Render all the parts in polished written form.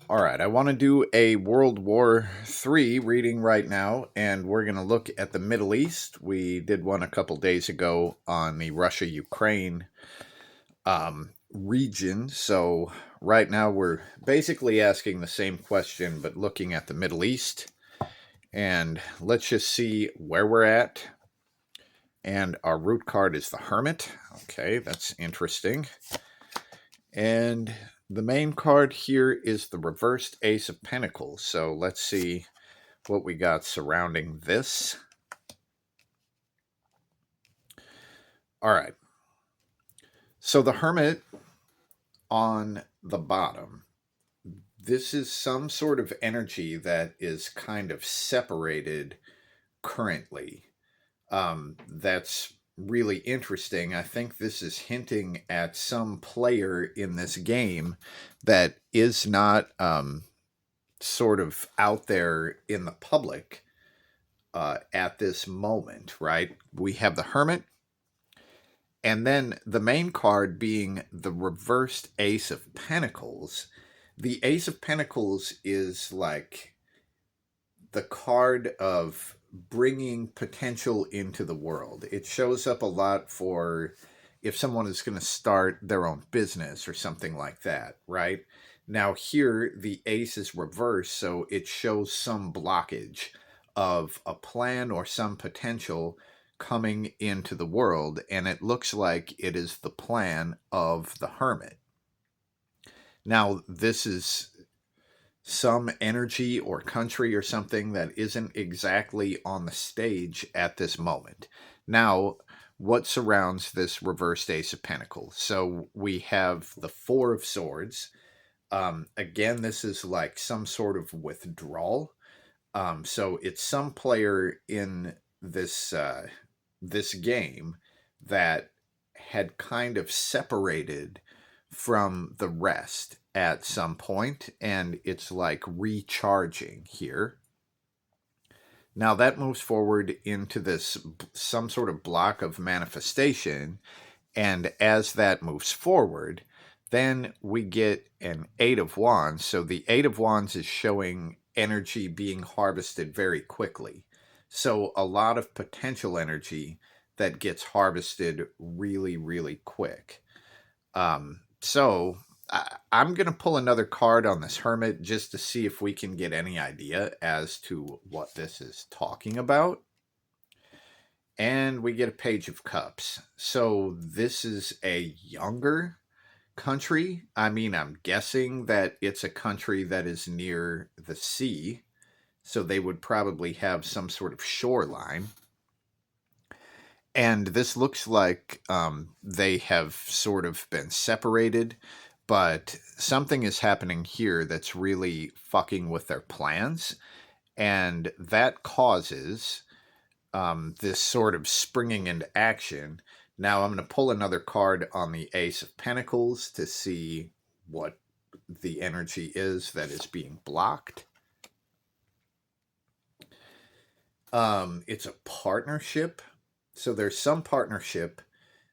All right, I want to do a World War III reading right now, and we're going to look at the Middle East. We did one a couple days ago on the Russia Ukraine region. So, right now we're basically asking the same question, but looking at the Middle East. And let's just see where we're at. And our root card is the Hermit. Okay, that's interesting. And the main card here is the reversed Ace of Pentacles. So let's see what we got surrounding this. All right. So the Hermit on the bottom, this is some sort of energy that is kind of separated currently. That's really interesting. I think this is hinting at some player in this game that is not sort of out there in the public at this moment, right? We have the Hermit, and then the main card being the reversed Ace of Pentacles. The Ace of Pentacles is like the card of bringing potential into the world. It shows up a lot for if someone is going to start their own business or something like that, right? Now, here the ace is reversed, so it shows some blockage of a plan or some potential coming into the world, and it looks like it is the plan of the hermit. Now, this is some energy or country or something that isn't exactly on the stage at this moment. Now, what surrounds this reversed Ace of Pentacles? So we have the Four of Swords. Again, this is like some sort of withdrawal. So it's some player in this game that had kind of separated from the rest at some point, and it's like recharging here. Now that moves forward into this some sort of block of manifestation, and as that moves forward, then we get an Eight of Wands. So the Eight of Wands is showing energy being harvested very quickly. So a lot of potential energy that gets harvested really, really quick. I'm going to pull another card on this Hermit just to see if we can get any idea as to what this is talking about. And we get a Page of Cups. So this is a younger country. I mean, I'm guessing that it's a country that is near the sea. So they would probably have some sort of shoreline. And this looks like they have sort of been separated, but something is happening here that's really fucking with their plans. And that causes this sort of springing into action. Now I'm going to pull another card on the Ace of Pentacles to see what the energy is that is being blocked. It's a partnership. So there's some partnership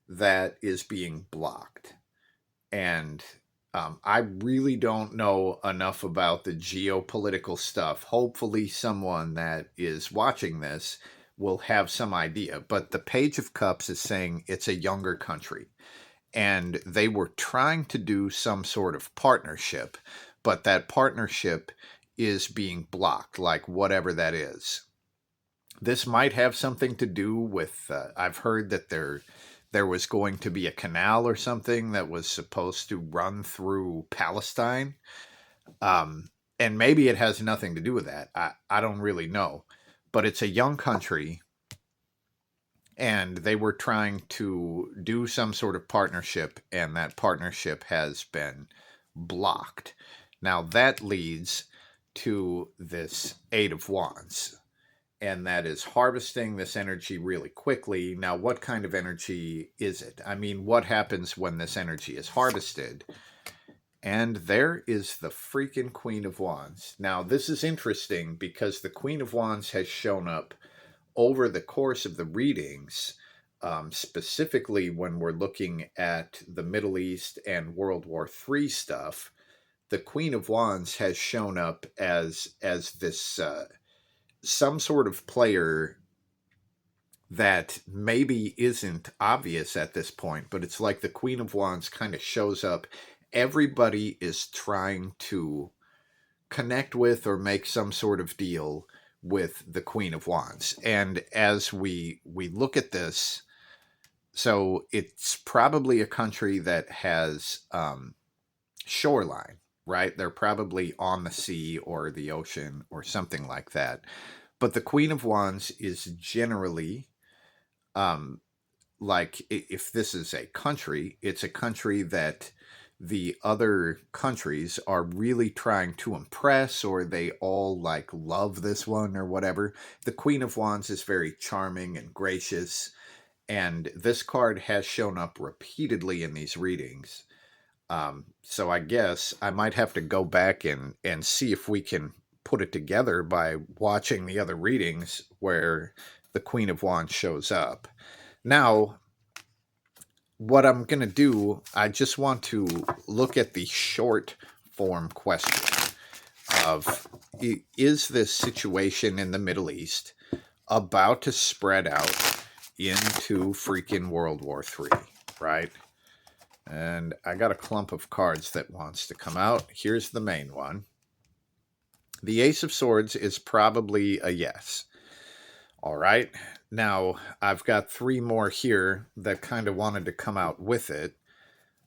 that is being blocked. And I really don't know enough about the geopolitical stuff. Hopefully, someone that is watching this will have some idea. But the Page of Cups is saying it's a younger country. And they were trying to do some sort of partnership, but that partnership is being blocked, like whatever that is. This might have something to do with, I've heard that there was going to be a canal or something that was supposed to run through Palestine. And maybe it has nothing to do with that. I don't really know. But it's a young country, and they were trying to do some sort of partnership, and that partnership has been blocked. Now, that leads to this Eight of Wands, and that is harvesting this energy really quickly. Now, what kind of energy is it? I mean, what happens when this energy is harvested? And there is the freaking Queen of Wands. Now, this is interesting because the Queen of Wands has shown up over the course of the readings, specifically when we're looking at the Middle East and World War III stuff. the Queen of Wands has shown up as this some sort of player that maybe isn't obvious at this point, but it's like the Queen of Wands kind of shows up. Everybody is trying to connect with or make some sort of deal with the Queen of Wands. And as we look at this, so it's probably a country that has shoreline, right? They're probably on the sea or the ocean or something like that. But the Queen of Wands is generally um, like if this is a country, it's a country that the other countries are really trying to impress, or they all like love this one or whatever. The Queen of Wands is very charming and gracious, and this card has shown up repeatedly in these readings. So I guess I might have to go back and see if we can put it together by watching the other readings where the Queen of Wands shows up. Now, what I'm going to do, I just want to look at the short form question of, is this situation in the Middle East about to spread out into freaking World War III, right? And I got a clump of cards that wants to come out. Here's the main one. The Ace of Swords is probably a yes. All right. Now, I've got 3 more here that kind of wanted to come out with it,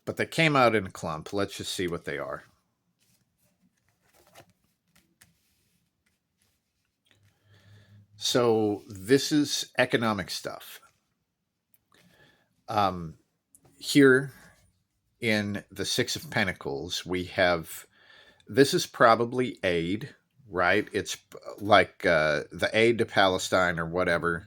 but they came out in a clump. Let's just see what they are. So this is economic stuff. Here in the Six of Pentacles, we have, this is probably aid, right? It's like the aid to Palestine or whatever.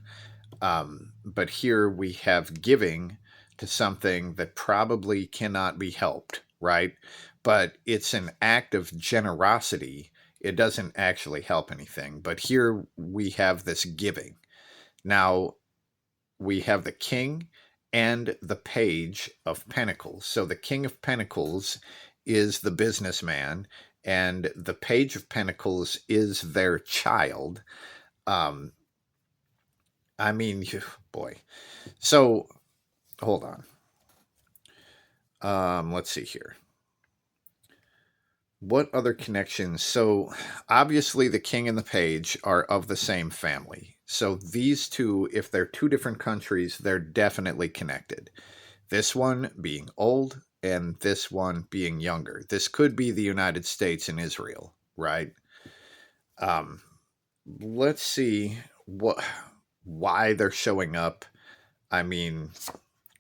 But here we have giving to something that probably cannot be helped, right? But it's an act of generosity. It doesn't actually help anything. But here we have this giving. Now, we have the King and the Page of Pentacles. So the King of Pentacles is the businessman, and the Page of Pentacles is their child. I mean, boy. So, hold on. Let's see here. What other connections? So, obviously, the King and the Page are of the same family. So, these two, if they're 2 different countries, they're definitely connected. This one being old and this one being younger. This could be the United States and Israel, right? Let's see why they're showing up. I mean,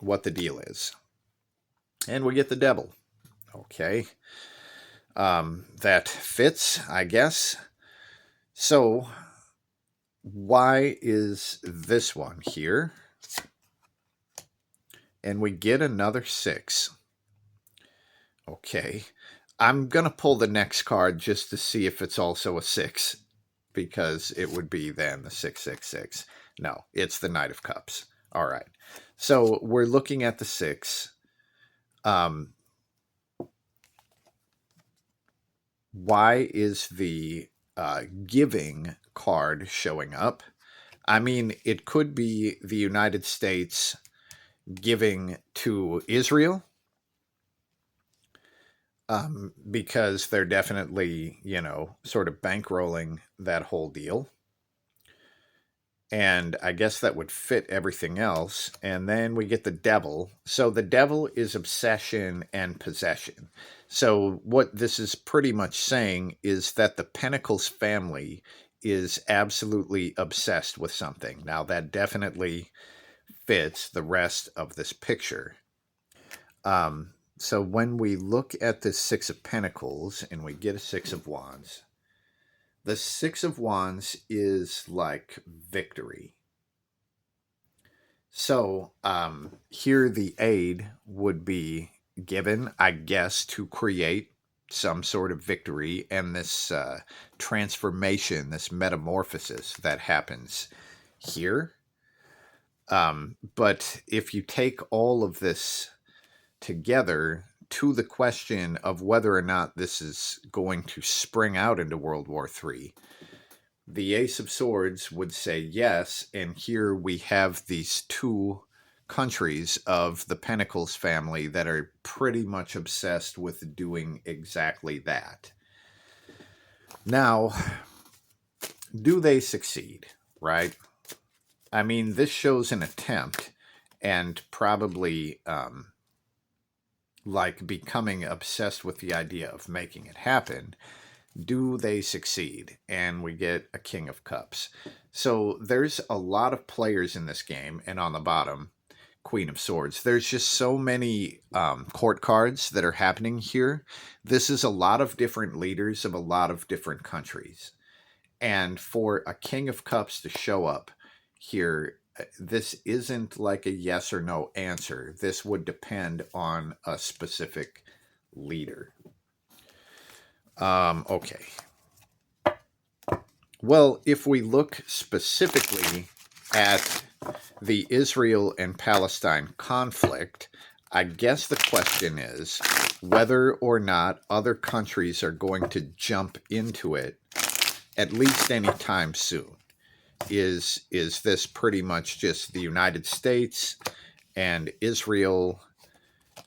what the deal is. And we get the devil. Okay. That fits, I guess. So, why is this one here? And we get another 6. Okay. I'm going to pull the next card just to see if it's also a 6, because it would be then the 666. No, it's the Knight of Cups. All right. So we're looking at the 6. Why is the giving card showing up? I mean, it could be the United States giving to Israel, because they're definitely, sort of bankrolling that whole deal. And I guess that would fit everything else. And then we get the devil. So the devil is obsession and possession. So what this is pretty much saying is that the Pentacles family is absolutely obsessed with something. Now, that definitely fits the rest of this picture. So when we look at the 6 of Pentacles and we get a 6 of Wands, the 6 of Wands is like victory. So here the aid would be given, I guess, to create some sort of victory and this transformation, this metamorphosis that happens here. But if you take all of this together, to the question of whether or not this is going to spring out into World War III, the Ace of Swords would say yes, and here we have these two countries of the Pentacles family that are pretty much obsessed with doing exactly that. Now, do they succeed, right? I mean, this shows an attempt and probably like becoming obsessed with the idea of making it happen. Do they succeed? And we get a King of Cups. So there's a lot of players in this game, and on the bottom, Queen of Swords. There's just so many court cards that are happening here. This is a lot of different leaders of a lot of different countries. And for a King of Cups to show up here, this isn't like a yes or no answer. This would depend on a specific leader. Okay. Well, if we look specifically at the Israel and Palestine conflict, I guess the question is whether or not other countries are going to jump into it at least anytime soon. Is this pretty much just the United States and Israel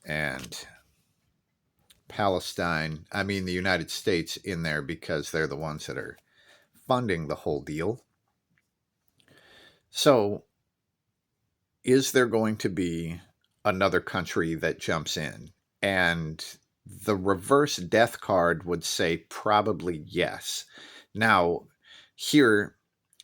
and Palestine? I mean, the United States in there because they're the ones that are funding the whole deal. So, is there going to be another country that jumps in? And the reverse death card would say probably yes. Now, here,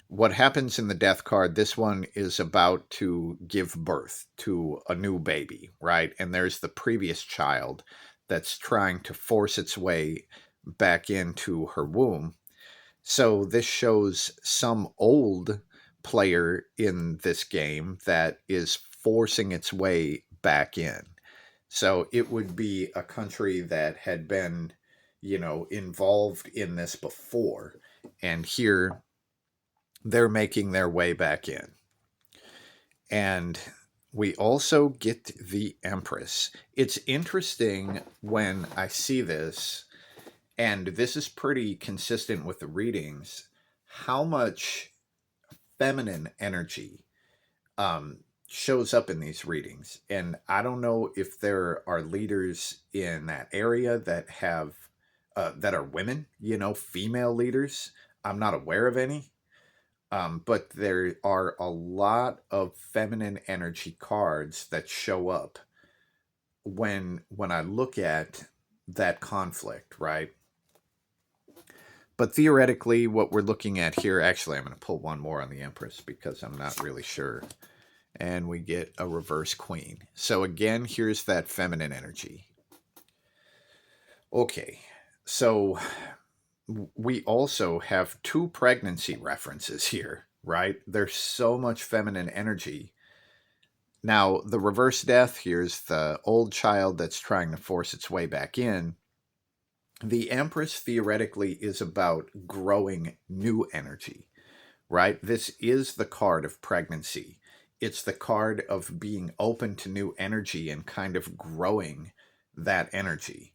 what happens in the death card, this one is about to give birth to a new baby, right? And there's the previous child that's trying to force its way back into her womb. So this shows some old player in this game that is forcing its way back in. So it would be a country that had been, involved in this before. And here they're making their way back in. And we also get the Empress. It's interesting when I see this, and this is pretty consistent with the readings, how much feminine energy shows up in these readings. And I don't know if there are leaders in that area that have that are women, female leaders. I'm not aware of any. But there are a lot of feminine energy cards that show up when I look at that conflict, right? But theoretically, what we're looking at here, actually, I'm going to pull one more on the Empress because I'm not really sure. And we get a reverse Queen. So again, here's that feminine energy. Okay, so we also have two pregnancy references here, right? There's so much feminine energy. Now, the reverse death, here's the old child that's trying to force its way back in. The Empress theoretically is about growing new energy, right? This is the card of pregnancy. It's the card of being open to new energy and kind of growing that energy.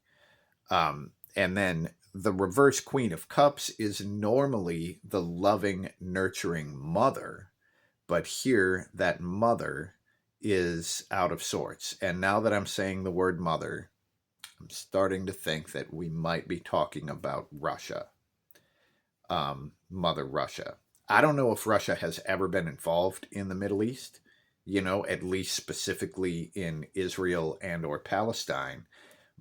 And then the reverse Queen of Cups is normally the loving, nurturing mother. But here, that mother is out of sorts. And now that I'm saying the word mother, I'm starting to think that we might be talking about Russia. Mother Russia. I don't know if Russia has ever been involved in the Middle East, at least specifically in Israel and or Palestine.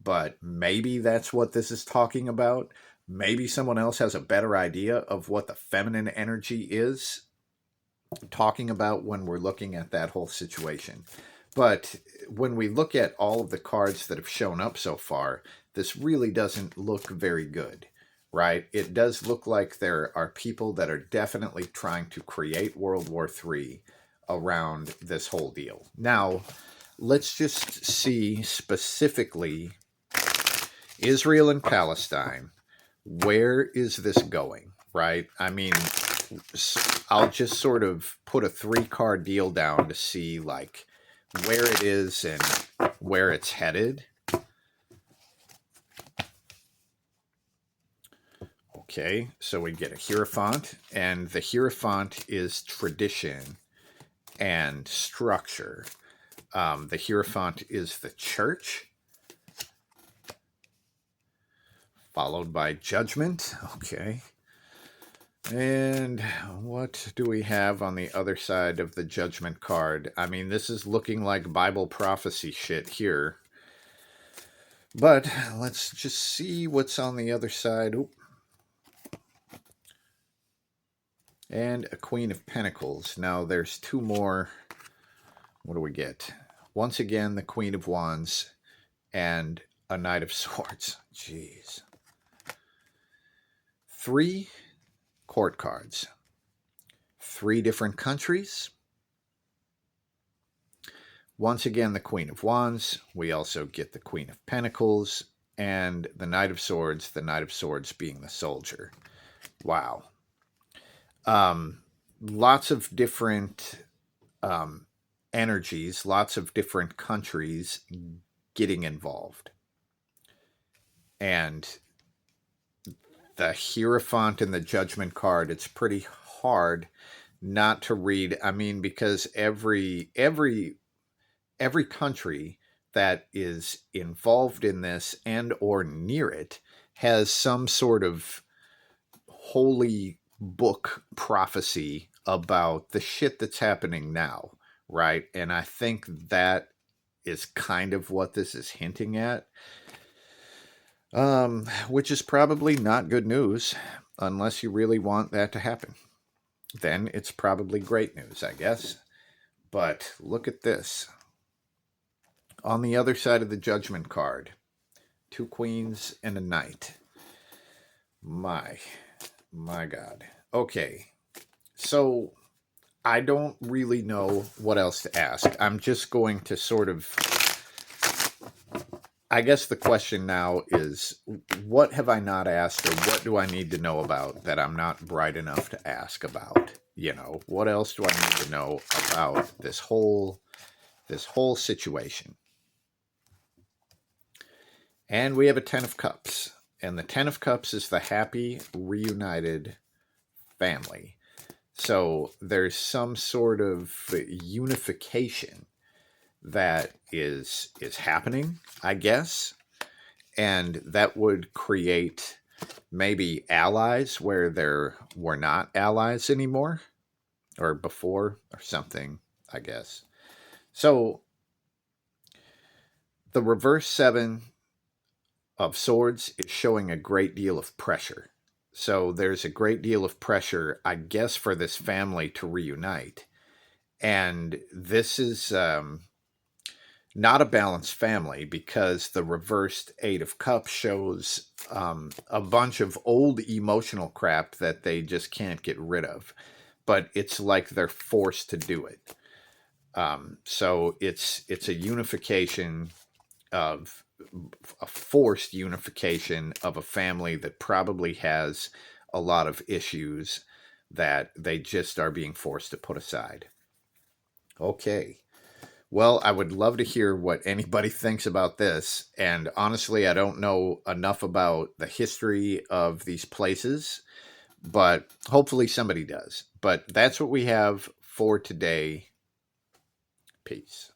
But maybe that's what this is talking about. Maybe someone else has a better idea of what the feminine energy is talking about when we're looking at that whole situation. But when we look at all of the cards that have shown up so far, this really doesn't look very good, right? It does look like there are people that are definitely trying to create World War III around this whole deal. Now, let's just see specifically Israel and Palestine. Where is this going, right? I mean, I'll just sort of put a 3-card deal down to see like where it is and where it's headed. Okay, so we get a Hierophant, and the Hierophant is tradition and structure. The Hierophant is the church, followed by judgment. Okay. And what do we have on the other side of the judgment card? I mean, this is looking like Bible prophecy shit here. But let's just see what's on the other side. Oop. And a Queen of Pentacles. Now there's two more. What do we get? Once again, the Queen of Wands and a Knight of Swords. Jeez. 3 court cards. 3 different countries. Once again, the Queen of Wands. We also get the Queen of Pentacles and the Knight of Swords being the soldier. Wow. Lots of different energies, lots of different countries getting involved. And the Hierophant and the Judgment card, it's pretty hard not to read. I mean, because every country that is involved in this and or near it has some sort of holy book prophecy about the shit that's happening now, right? And I think that is kind of what this is hinting at, which is probably not good news unless you really want that to happen. Then it's probably great news, I guess. But look at this. On the other side of the Judgment card, 2 queens and a knight. My God. Okay. So I don't really know what else to ask. I'm just going to sort of, I guess the question now is, what have I not asked, or what do I need to know about that I'm not bright enough to ask about? You know, what else do I need to know about this whole situation? And we have a 10 of Cups. And the 10 of Cups is the happy, reunited family. So there's some sort of unification that is happening, I guess. And that would create maybe allies where there were not allies anymore, or before, or something, I guess. So the reverse 7 of Swords is showing a great deal of pressure. So there's a great deal of pressure, I guess, for this family to reunite. And this is not a balanced family, because the reversed 8 of Cups shows a bunch of old emotional crap that they just can't get rid of. But it's like they're forced to do it. So it's a unification of a forced unification of a family that probably has a lot of issues that they just are being forced to put aside. Okay. Well, I would love to hear what anybody thinks about this. And honestly, I don't know enough about the history of these places, but hopefully somebody does. But that's what we have for today. Peace.